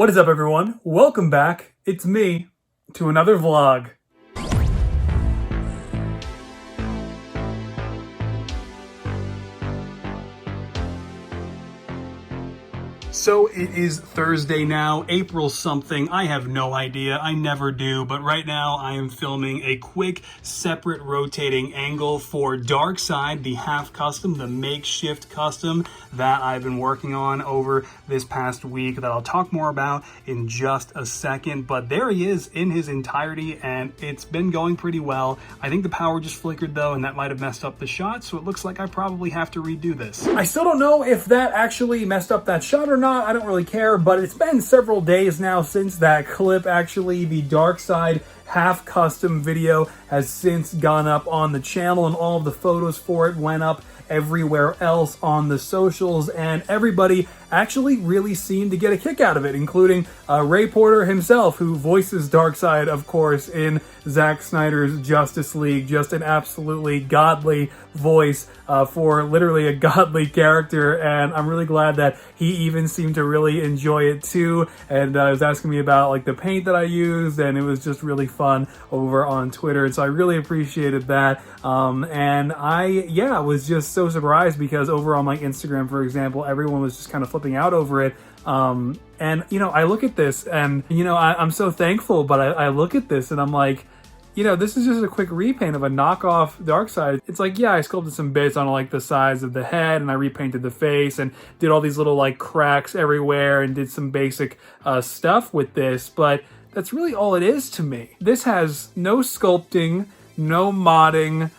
What is up, everyone? Welcome back. It's me to another vlog. So it is Thursday now, April something. I have no idea. I never do. But right now I am filming a quick separate rotating angle for DARKSEID, the half custom, the makeshift custom that I've been working on over this past week that I'll talk more about in just a second. But there he is in his entirety, and it's been going pretty well. I think the power just flickered though, and that might have messed up the shot. So it looks like I probably have to redo this. I still don't know if that actually messed up that shot or not. I don't really care, but it's been several days now since that clip. Actually, the DARKSEID half custom video has since gone up on the channel, and all of the photos for it went up everywhere else on the socials, and everybody actually really seemed to get a kick out of it, including Ray Porter himself, who voices DARKSEID, of course, in Zack Snyder's Justice League. Just an absolutely godly voice for literally a godly character, and I'm really glad that he even seemed to really enjoy it too, and was asking me about like the paint that I used, and it was just really fun over on Twitter, and so I really appreciated that. And I was just so surprised because over on my Instagram, for example, everyone was just kind of flipping out over it. And you know, I look at this and you know, I'm so thankful, but I look at this and I'm like, you know, this is just a quick repaint of a knockoff DARKSEID. It's like, yeah, I sculpted some bits on like the size of the head, and I repainted the face and did all these little like cracks everywhere and did some basic stuff with this, but that's really all it is to me. This has no sculpting, no modding.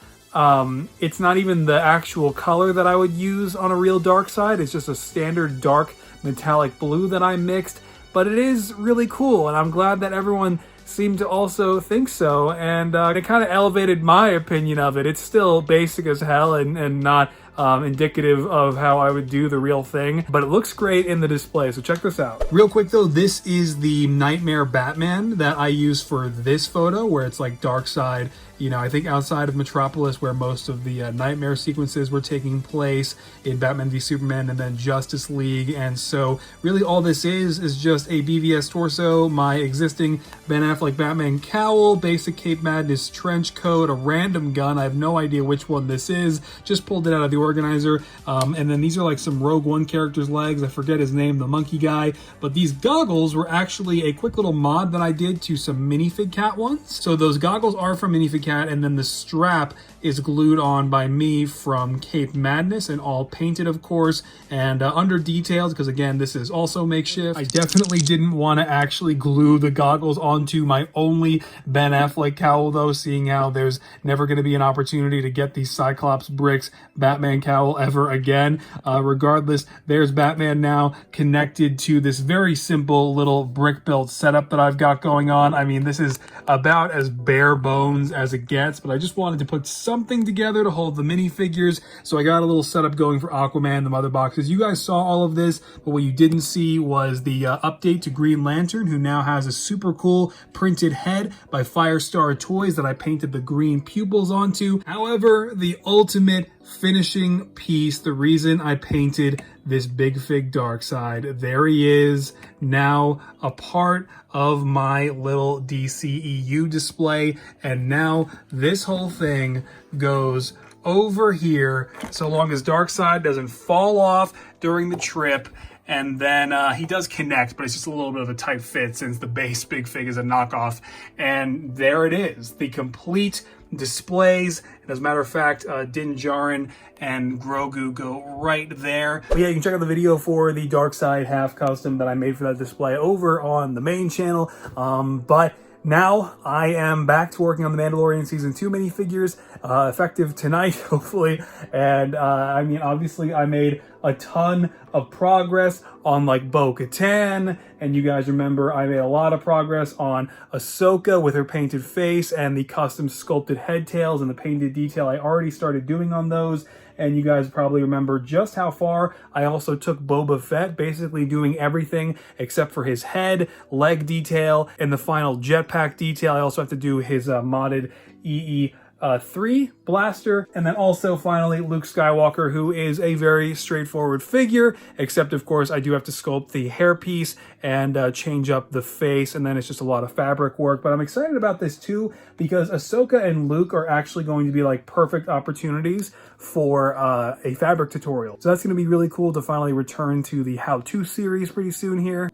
It's not even the actual color that I would use on a real DARKSEID. It's just a standard dark metallic blue that I mixed, but it is really cool, and I'm glad that everyone seemed to also think so, and it kind of elevated my opinion of it. It's still basic as hell and not indicative of how I would do the real thing, but it looks great in the display, so check this out. Real quick though, this is the Nightmare Batman that I use for this photo, where it's like DARKSEID, you know, I think outside of Metropolis, where most of the Nightmare sequences were taking place in Batman v Superman and then Justice League. And so really all this is just a BVS torso, my existing Ben Affleck Batman cowl, basic Cape Madness trench coat, a random gun. I have no idea which one this is. Just pulled it out of the organizer. And then these are like some Rogue One character's legs. I forget his name, the monkey guy. But these goggles were actually a quick little mod that I did to some Minifig Cat ones. So those goggles are from Minifig Cat, and then the strap is glued on by me from Cape Madness, and all painted, of course, and under details, because again, this is also makeshift. I definitely didn't want to actually glue the goggles onto my only Ben Affleck cowl though, seeing how there's never going to be an opportunity to get the Cyclops Bricks Batman cowl ever again. Regardless, there's Batman now connected to this very simple little brick built setup that I've got going on. I mean, this is about as bare bones as it gets, but I just wanted to put something together to hold the minifigures, so I got a little setup going for Aquaman, the mother boxes. You guys saw all of this, but what you didn't see was the update to Green Lantern, who now has a super cool printed head by Firestar Toys that I painted the green pupils onto. However, the ultimate finishing piece, the reason I painted this big fig DARKSEID, there he is, now a part of my little DCEU display, and now this whole thing goes over here so long as DARKSEID doesn't fall off during the trip. And then he does connect, but it's just a little bit of a tight fit since the base Big Fig is a knockoff. And there it is, the complete displays. And as a matter of fact, Din Djarin and Grogu go right there. But yeah, you can check out the video for the DARKSEID half custom that I made for that display over on the main channel. But now I am back to working on the Mandalorian Season 2 minifigures, effective tonight, hopefully. And I mean, obviously I made a ton of progress on like bo-katan, and you guys remember I made a lot of progress on Ahsoka with her painted face and the custom sculpted head tails and the painted detail I already started doing on those. And you guys probably remember just how far I also took Boba Fett, basically doing everything except for his head, leg detail, and the final jetpack detail. I also have to do his modded EE 3 blaster, and then also finally Luke Skywalker, who is a very straightforward figure, except of course I do have to sculpt the hairpiece and change up the face, and then it's just a lot of fabric work. But I'm excited about this too because Ahsoka and Luke are actually going to be like perfect opportunities for a fabric tutorial. So that's going to be really cool to finally return to the how-to series pretty soon here.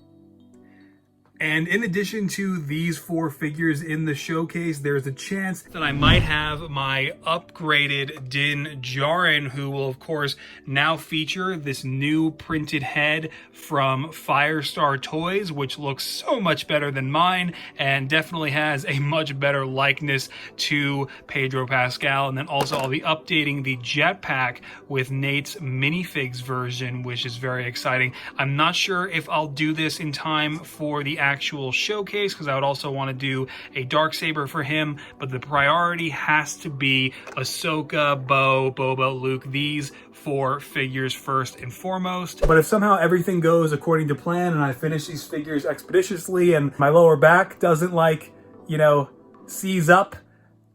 And in addition to these 4 figures in the showcase, there's a chance that I might have my upgraded Din Djarin, who will of course now feature this new printed head from Firestar Toys, which looks so much better than mine and definitely has a much better likeness to Pedro Pascal. And then also I'll be updating the jetpack with Nate's minifigs version, which is very exciting. I'm not sure if I'll do this in time for the actual showcase because I would also want to do a Darksaber for him, but the priority has to be Ahsoka, Bo, Boba, Luke, these 4 figures first and foremost. But if somehow everything goes according to plan and I finish these figures expeditiously and my lower back doesn't like, you know, seize up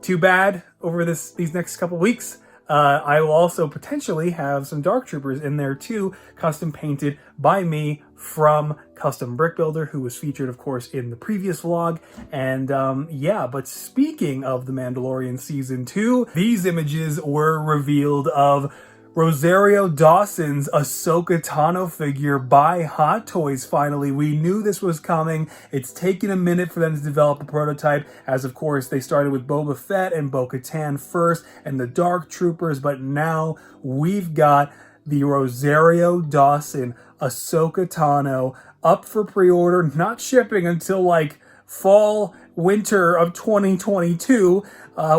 too bad over these next couple weeks, I will also potentially have some Dark Troopers in there too, custom painted by me from Custom Brick Builder, who was featured, of course, in the previous vlog. And yeah, but speaking of The Mandalorian Season 2, these images were revealed of Rosario Dawson's Ahsoka Tano figure by Hot Toys. Finally, we knew this was coming. It's taken a minute for them to develop a prototype, as of course they started with Boba Fett and bo-katan first and the Dark Troopers, but now we've got the Rosario Dawson Ahsoka Tano up for pre-order, not shipping until like fall, winter of 2022,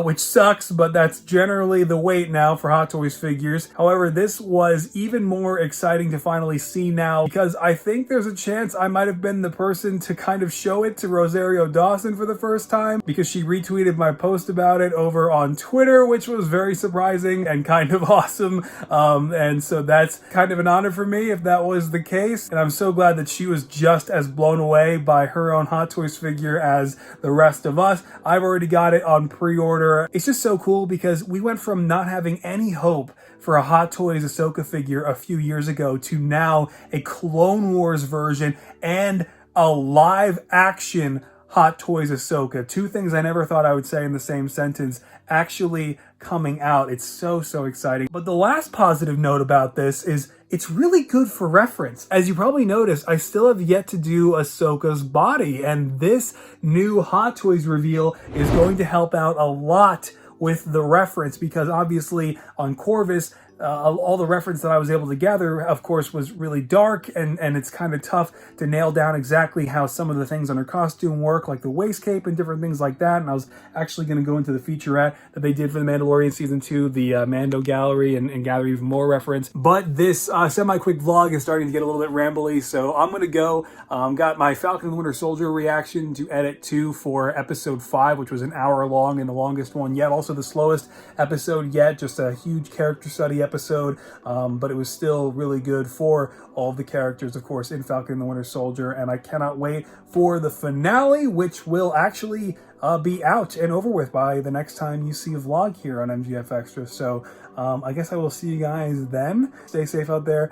which sucks, but that's generally the wait now for Hot Toys figures. However, this was even more exciting to finally see now because I think there's a chance I might have been the person to kind of show it to Rosario Dawson for the first time because she retweeted my post about it over on Twitter, which was very surprising and kind of awesome. And so that's kind of an honor for me if that was the case. And I'm so glad that she was just as blown away by her own Hot Toys figure as the rest of us. I've already got it on pre-order. It's just so cool because we went from not having any hope for a Hot Toys Ahsoka figure a few years ago to now a Clone Wars version and a live action Hot Toys Ahsoka. 2 things I never thought I would say in the same sentence actually coming out. It's so exciting. But the last positive note about this is it's really good for reference. As you probably noticed, I still have yet to do Ahsoka's body, and this new Hot Toys reveal is going to help out a lot with the reference because obviously on Corvus, all the reference that I was able to gather, of course, was really dark, and it's kind of tough to nail down exactly how some of the things on her costume work, like the waist cape and different things like that. And I was actually going to go into the featurette that they did for The Mandalorian Season 2, the Mando Gallery, and gather even more reference. But this semi-quick vlog is starting to get a little bit rambly, so I'm going to go. Got my Falcon and the Winter Soldier reaction to edit too for episode 5, which was an hour long and the longest one yet. Also the slowest episode yet, just a huge character study episode, but it was still really good for all of the characters, of course, in Falcon and the Winter Soldier, and I cannot wait for the finale, which will actually be out and over with by the next time you see a vlog here on MGF Extra. So I guess I will see you guys then. Stay safe out there,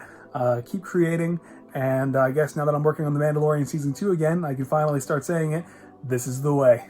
keep creating, and I guess now that I'm working on The Mandalorian Season 2 again, I can finally start saying it. This is the way.